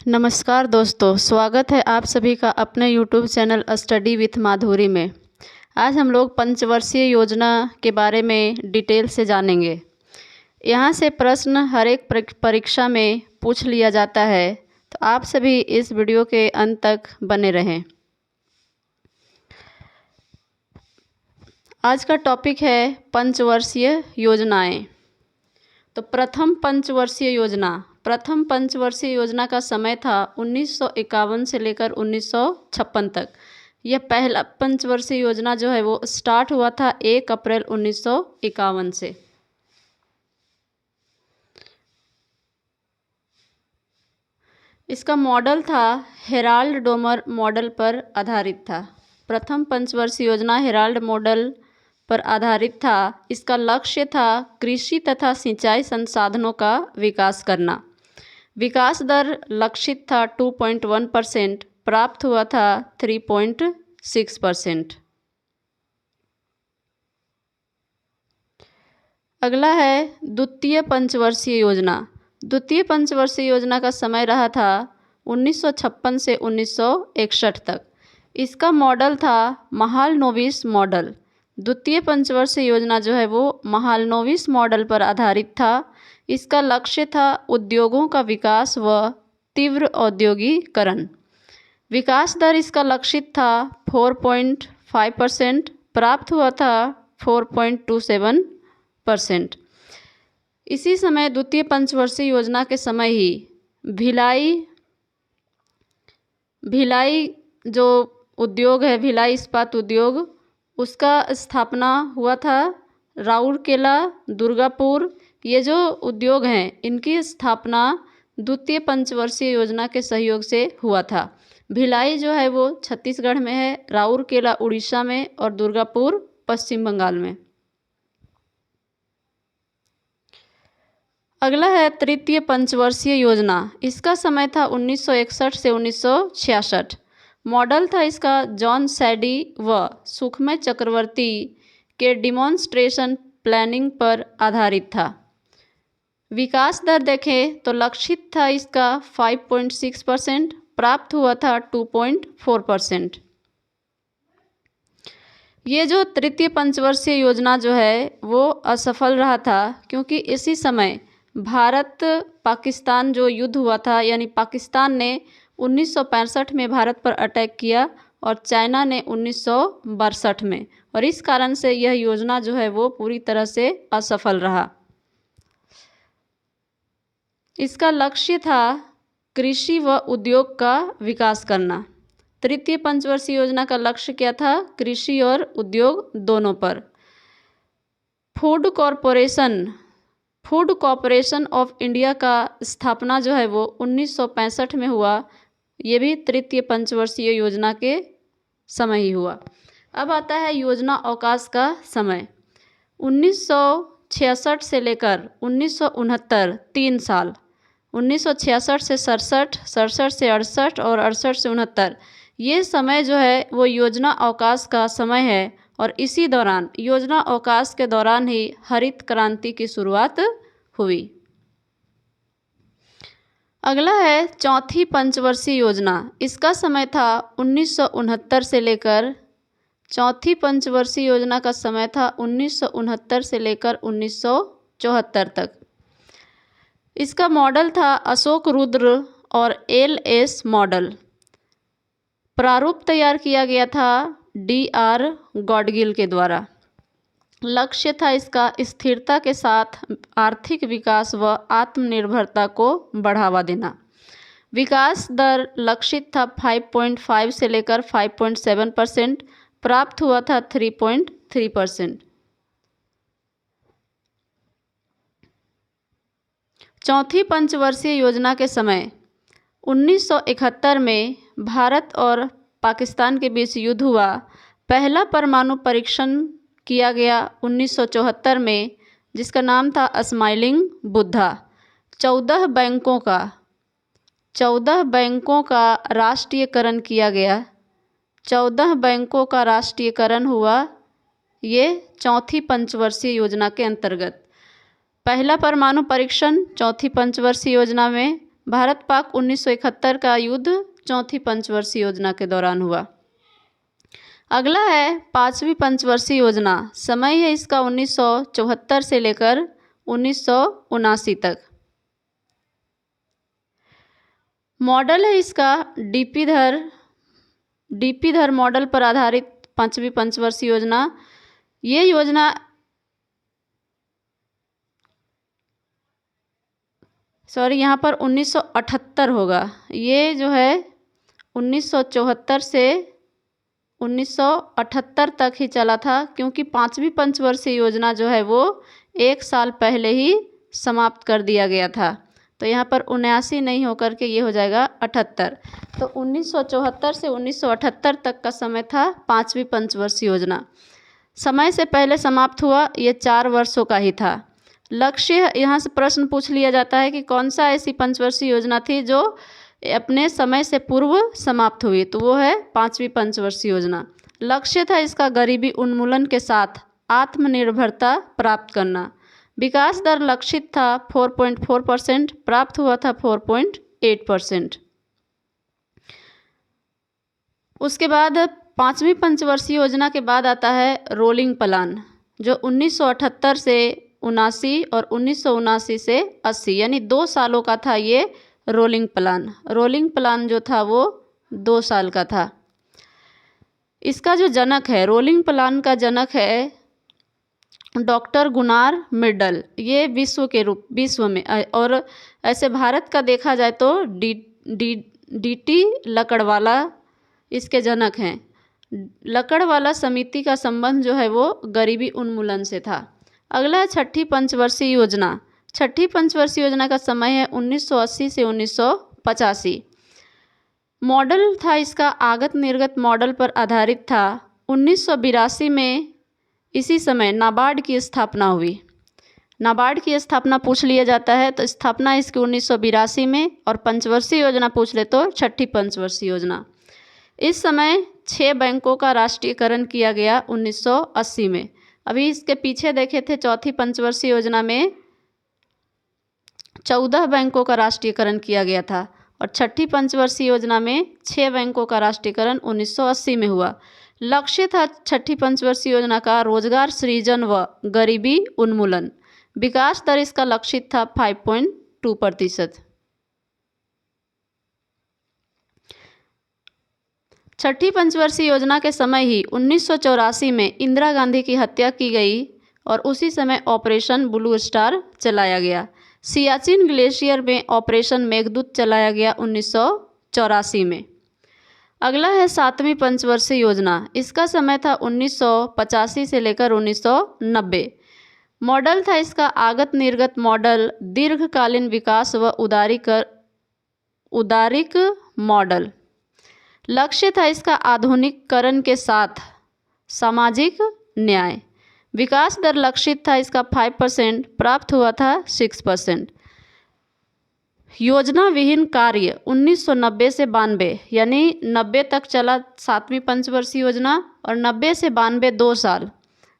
नमस्कार दोस्तों, स्वागत है आप सभी का अपने यूट्यूब चैनल स्टडी विथ माधुरी में। आज हम लोग पंचवर्षीय योजना के बारे में डिटेल से जानेंगे। यहाँ से प्रश्न हर एक परीक्षा में पूछ लिया जाता है, तो आप सभी इस वीडियो के अंत तक बने रहें। आज का टॉपिक है पंचवर्षीय योजनाएं। तो प्रथम पंचवर्षीय योजना का समय था 1951 से लेकर 1956 तक। यह पहला पंचवर्षीय योजना जो है वो स्टार्ट हुआ था 1 अप्रैल 1951 से। इसका मॉडल था हेराल्ड डोमर मॉडल पर आधारित था। प्रथम पंचवर्षीय योजना हेराल्ड मॉडल पर आधारित था। इसका लक्ष्य था कृषि तथा सिंचाई संसाधनों का विकास करना। विकास दर लक्षित था 2.1%, प्राप्त हुआ था 3.6%। अगला है द्वितीय पंचवर्षीय योजना। द्वितीय पंचवर्षीय योजना का समय रहा था 1956 से 1961 तक। इसका मॉडल था महालनोबिस मॉडल। द्वितीय पंचवर्षीय योजना जो है वो महालनोबिस मॉडल पर आधारित था। इसका लक्ष्य था उद्योगों का विकास व तीव्र औद्योगिकरण। विकास दर इसका लक्षित था 4.5%, प्राप्त हुआ था 4.27%। इसी समय द्वितीय पंचवर्षीय योजना के समय ही भिलाई जो उद्योग है, भिलाई इस्पात उद्योग, उसका स्थापना हुआ था। राउरकेला, दुर्गापुर, ये जो उद्योग हैं इनकी स्थापना द्वितीय पंचवर्षीय योजना के सहयोग से हुआ था। भिलाई जो है वो छत्तीसगढ़ में है, राउरकेला उड़ीसा में और दुर्गापुर पश्चिम बंगाल में। अगला है तृतीय पंचवर्षीय योजना। इसका समय था 1961 से 1966। मॉडल था इसका जॉन सैडी व सुखमय चक्रवर्ती के डिमॉन्स्ट्रेशन प्लानिंग पर आधारित था। विकास दर देखें तो लक्षित था इसका 5.6%, प्राप्त हुआ था 2.4%। ये जो तृतीय पंचवर्षीय योजना जो है वो असफल रहा था, क्योंकि इसी समय भारत पाकिस्तान जो युद्ध हुआ था, यानी पाकिस्तान ने 1965 में भारत पर अटैक किया और चाइना ने 1962 में, और इस कारण से यह योजना जो है वो पूरी तरह से असफल रहा। इसका लक्ष्य था कृषि व उद्योग का विकास करना। तृतीय पंचवर्षीय योजना का लक्ष्य क्या था? कृषि और उद्योग दोनों पर। फूड कॉरपोरेशन ऑफ इंडिया का स्थापना जो है वो 1965 में हुआ। ये भी तृतीय पंचवर्षीय योजना के समय ही हुआ। अब आता है योजना अवकाश का समय। 1966 से लेकर 1969, 3 साल। 1966 से 67, 67 से 68 और 68 से 69, ये समय जो है वो योजना अवकाश का समय है। और इसी दौरान, योजना अवकाश के दौरान ही हरित क्रांति की शुरुआत हुई। अगला है चौथी पंचवर्षीय योजना। इसका समय था 1969 से लेकर, चौथी पंचवर्षीय योजना का समय था 1969 से लेकर 1974 तक। इसका मॉडल था अशोक रुद्र और LS मॉडल। प्रारूप तैयार किया गया था DR गॉडगिल के द्वारा। लक्ष्य था इसका स्थिरता के साथ आर्थिक विकास व आत्मनिर्भरता को बढ़ावा देना। विकास दर लक्षित था 5.5 से लेकर 5.7%, प्राप्त हुआ था 3.3%। चौथी पंचवर्षीय योजना के समय 1971 में भारत और पाकिस्तान के बीच युद्ध हुआ। पहला परमाणु परीक्षण किया गया 1974 में, जिसका नाम था स्माइलिंग बुद्धा। 14 बैंकों का राष्ट्रीयकरण किया गया। 14 बैंकों का राष्ट्रीयकरण हुआ, ये चौथी पंचवर्षीय योजना के अंतर्गत। पहला परमाणु परीक्षण चौथी पंचवर्षीय योजना में भारत पाक 1971 का युद्ध चौथी पंचवर्षीय योजना के दौरान हुआ। अगला है पांचवी पंचवर्षीय योजना। समय है इसका 1974 से लेकर 1979 तक। मॉडल है इसका डीपी धर मॉडल पर आधारित पांचवी पंचवर्षीय योजना। ये योजना यहाँ पर 1978 होगा। ये जो है 1974 से 1978 तक ही चला था, क्योंकि पांचवी पंचवर्षीय योजना जो है वो 1 साल पहले ही समाप्त कर दिया गया था। तो यहाँ पर 79 नहीं होकर के ये हो जाएगा 78। तो 1974 से 1978 तक का समय था पांचवी पंचवर्षीय योजना। समय से पहले समाप्त हुआ, ये 4 वर्षों का ही था। लक्ष्य, यहाँ से प्रश्न पूछ लिया जाता है कि कौन सा ऐसी पंचवर्षीय योजना थी जो अपने समय से पूर्व समाप्त हुई, तो वो है पांचवी पंचवर्षीय योजना। लक्ष्य था इसका गरीबी उन्मूलन के साथ आत्मनिर्भरता प्राप्त करना। विकास दर लक्षित था 4.4%, प्राप्त हुआ था 4.8%। उसके बाद पांचवी पंचवर्षीय योजना के बाद आता है रोलिंग प्लान, जो 1978 से 79 और 1979 से 80, यानी 2 सालों का था ये रोलिंग प्लान। रोलिंग प्लान जो था वो 2 साल का था। इसका जो जनक है, रोलिंग प्लान का जनक है डॉक्टर गुनार मिडल। ये विश्व में, और ऐसे भारत का देखा जाए तो डीटी लकड़वाला इसके जनक हैं। लकड़वाला समिति का संबंध जो है वो गरीबी उन्मूलन से था। अगला है छठी पंचवर्षीय योजना। छठी पंचवर्षीय योजना का समय है 1980 से 1985। मॉडल था इसका आगत निर्गत मॉडल पर आधारित था। 1982 में इसी समय नाबार्ड की स्थापना हुई। नाबार्ड की स्थापना पूछ लिया जाता है तो स्थापना इसकी 1982 में, और पंचवर्षीय योजना पूछ ले तो छठी पंचवर्षीय योजना। इस समय 6 बैंकों का राष्ट्रीयकरण किया गया 1980 में। अभी इसके पीछे देखे थे चौथी पंचवर्षीय योजना में 14 बैंकों का राष्ट्रीयकरण किया गया था, और छठी पंचवर्षीय योजना में 6 बैंकों का राष्ट्रीयकरण 1980 में हुआ। लक्ष्य था छठी पंचवर्षीय योजना का रोजगार सृजन व गरीबी उन्मूलन। विकास दर इसका लक्षित था 5.2%। छठी पंचवर्षीय योजना के समय ही 1984 में इंदिरा गांधी की हत्या की गई, और उसी समय ऑपरेशन ब्लू स्टार चलाया गया। सियाचिन ग्लेशियर में ऑपरेशन मेघदूत चलाया गया 1984 में। अगला है सातवीं पंचवर्षीय योजना। इसका समय था 1985 से लेकर 1990। मॉडल था इसका आगत निर्गत मॉडल, दीर्घकालीन विकास व उदारीक मॉडल। लक्ष्य था इसका आधुनिकीकरण के साथ सामाजिक न्याय। विकास दर लक्षित था इसका 5%, प्राप्त हुआ था 6%। योजना विहीन कार्य 1990 से 92, यानी 90 तक चला सातवीं पंचवर्षीय योजना, और 90 से 92 2 साल,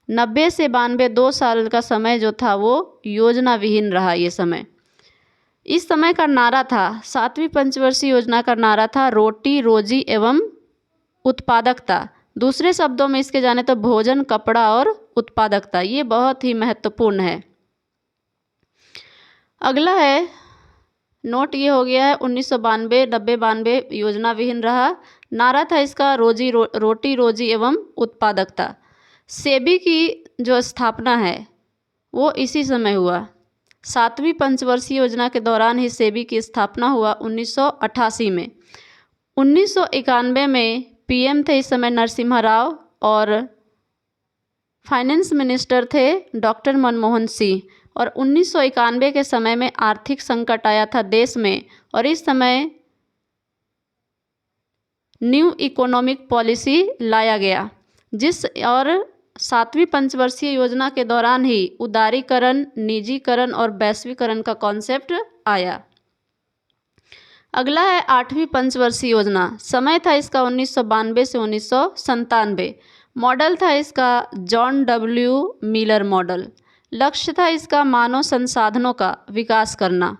90 से 92 2 साल का समय जो था वो योजना विहीन रहा ये समय। इस समय का नारा था, सातवीं पंचवर्षीय योजना का नारा था रोटी रोजी एवं उत्पादकता। दूसरे शब्दों में इसके जाने तो भोजन, कपड़ा और उत्पादकता। ये बहुत ही महत्वपूर्ण है। अगला है नोट, ये हो गया है 1992 90-92 योजना विहीन रहा। नारा था इसका रोटी रोजी एवं उत्पादकता। सेबी की जो स्थापना है वो इसी समय हुआ। सातवीं पंचवर्षीय योजना के दौरान ही सेबी की स्थापना हुआ 1988 में। 1991 में पीएम थे इस समय नरसिम्हा राव, और फाइनेंस मिनिस्टर थे डॉक्टर मनमोहन सिंह। और 1991 के समय में आर्थिक संकट आया था देश में, और इस समय न्यू इकोनॉमिक पॉलिसी लाया गया, और सातवीं पंचवर्षीय योजना के दौरान ही उदारीकरण, निजीकरण और वैश्वीकरण का कॉन्सेप्ट आया। अगला है आठवीं पंचवर्षीय योजना। समय था इसका 1992 से 1997। मॉडल था इसका जॉन डब्ल्यू मिलर मॉडल। लक्ष्य था इसका मानव संसाधनों का विकास करना।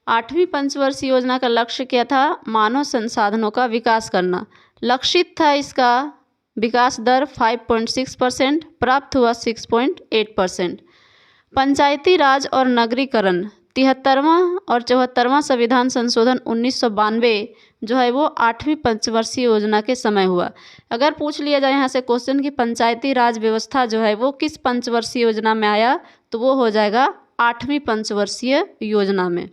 8वीं पंचवर्षीय योजना का लक्ष्य क्या था? मानव संसाधनों का विकास करना। लक्षित था इसका विकास दर 5.6%, प्राप्त हुआ 6.8%। पंचायती राज और नगरीकरण 73वां और 74वां संविधान संशोधन 1992 जो है वो 8वीं पंचवर्षीय योजना के समय हुआ। अगर पूछ लिया जाए यहाँ से क्वेश्चन कि पंचायती राज व्यवस्था जो है वो किस पंचवर्षीय योजना में आया, तो वो हो जाएगा 8वीं पंचवर्षीय योजना में।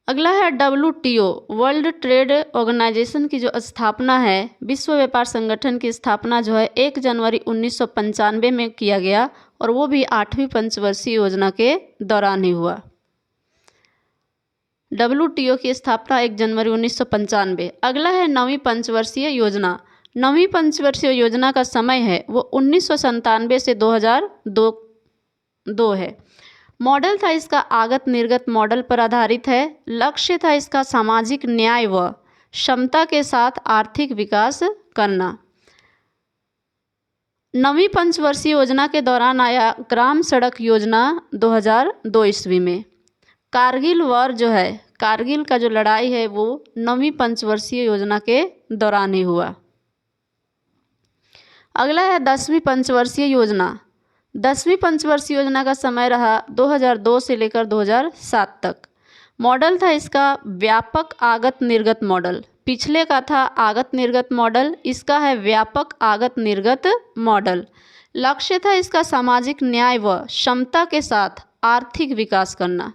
अगला है WTO, वर्ल्ड ट्रेड ऑर्गेनाइजेशन की जो स्थापना है, विश्व व्यापार संगठन की स्थापना जो है 1 जनवरी 1995 में किया गया और वो भी 8वीं पंचवर्षीय योजना के दौरान ही हुआ। WTO की स्थापना 1 जनवरी 1995। अगला है 9वीं पंचवर्षीय योजना। 9वीं पंचवर्षीय योजना का समय है वो 1997 से 2002 है। मॉडल था इसका आगत निर्गत मॉडल पर आधारित है। लक्ष्य था इसका सामाजिक न्याय व क्षमता के साथ आर्थिक विकास करना। 9वीं पंचवर्षीय योजना के दौरान आया ग्राम सड़क योजना 2002 ईस्वी में। कारगिल वॉर जो है, कारगिल का जो लड़ाई है वो 9वीं पंचवर्षीय योजना के दौरान ही हुआ। अगला है 10वीं पंचवर्षीय योजना। 10वीं पंचवर्षीय योजना का समय रहा 2002 से लेकर 2007 तक। मॉडल था इसका व्यापक आगत निर्गत मॉडल। पिछले का था आगत निर्गत मॉडल, इसका है व्यापक आगत निर्गत मॉडल। लक्ष्य था इसका सामाजिक न्याय व क्षमता के साथ आर्थिक विकास करना।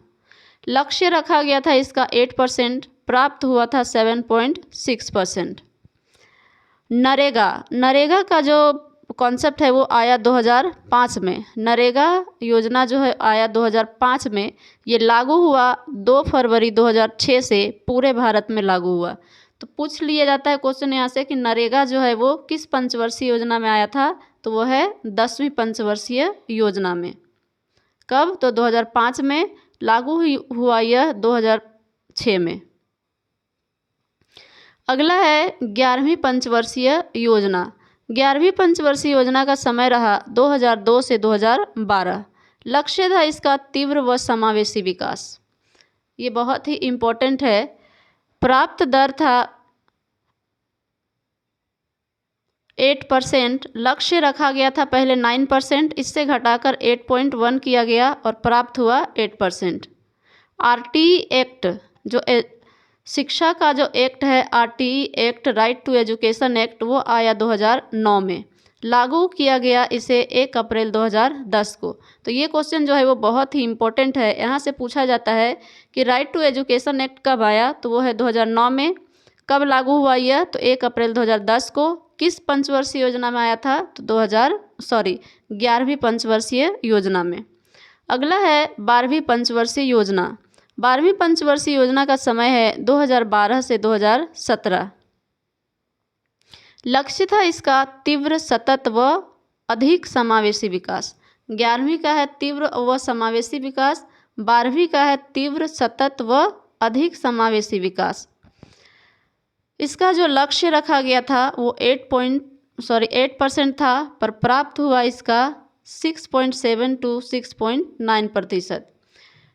लक्ष्य रखा गया था इसका 8%, प्राप्त हुआ था 7.6%। नरेगा का जो कॉन्सेप्ट है वो आया 2005 में। नरेगा योजना जो है आया 2005 में। ये लागू हुआ 2 फरवरी 2006 से पूरे भारत में लागू हुआ। तो पूछ लिया जाता है क्वेश्चन यहाँ से कि नरेगा जो है वो किस पंचवर्षीय योजना में आया था, तो वो है 10वीं पंचवर्षीय योजना में। कब? तो 2005 में। लागू हुआ यह 2006 में। अगला है 11वीं पंचवर्षीय योजना। 11वीं पंचवर्षीय योजना का समय रहा 2002 से 2012। लक्ष्य था इसका तीव्र व समावेशी विकास। ये बहुत ही इम्पोर्टेंट है। प्राप्त दर था 8%। लक्ष्य रखा गया था पहले 9%, इससे घटाकर 8.1 किया गया और प्राप्त हुआ 8%। RTE एक्ट जो शिक्षा का जो एक्ट है, RTE act, right to education act, वो आया 2009 में। लागू किया गया इसे 1 अप्रैल 2010 को। तो ये क्वेश्चन जो है वो बहुत ही इम्पोर्टेंट है। यहाँ से पूछा जाता है कि राइट टू एजुकेशन एक्ट कब आया, तो वो है 2009 में। कब लागू हुआ यह, तो 1 अप्रैल 2010 को। किस पंचवर्षीय योजना में आया था, तो 11वीं पंचवर्षीय योजना में। अगला है 12वीं पंचवर्षीय योजना। 12वीं पंचवर्षीय योजना का समय है 2012 से 2017। लक्ष्य था इसका तीव्र, सतत व अधिक समावेशी विकास। 11वीं का है तीव्र व समावेशी विकास, 12वीं का है तीव्र, सतत व अधिक समावेशी विकास। इसका जो लक्ष्य रखा गया था वो 8% था, पर प्राप्त हुआ इसका 6.7 to 6.9%।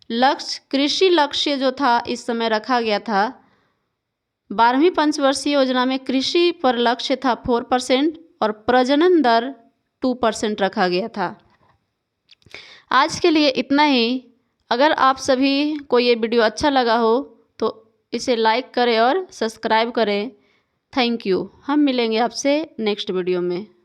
लक्ष्य, कृषि लक्ष्य जो था इस समय रखा गया था 12वीं पंचवर्षीय योजना में, कृषि पर लक्ष्य था 4% और प्रजनन दर 2% रखा गया था। आज के लिए इतना ही। अगर आप सभी को ये वीडियो अच्छा लगा हो तो इसे लाइक करें और सब्सक्राइब करें। Thank you. हम मिलेंगे आपसे नेक्स्ट वीडियो में।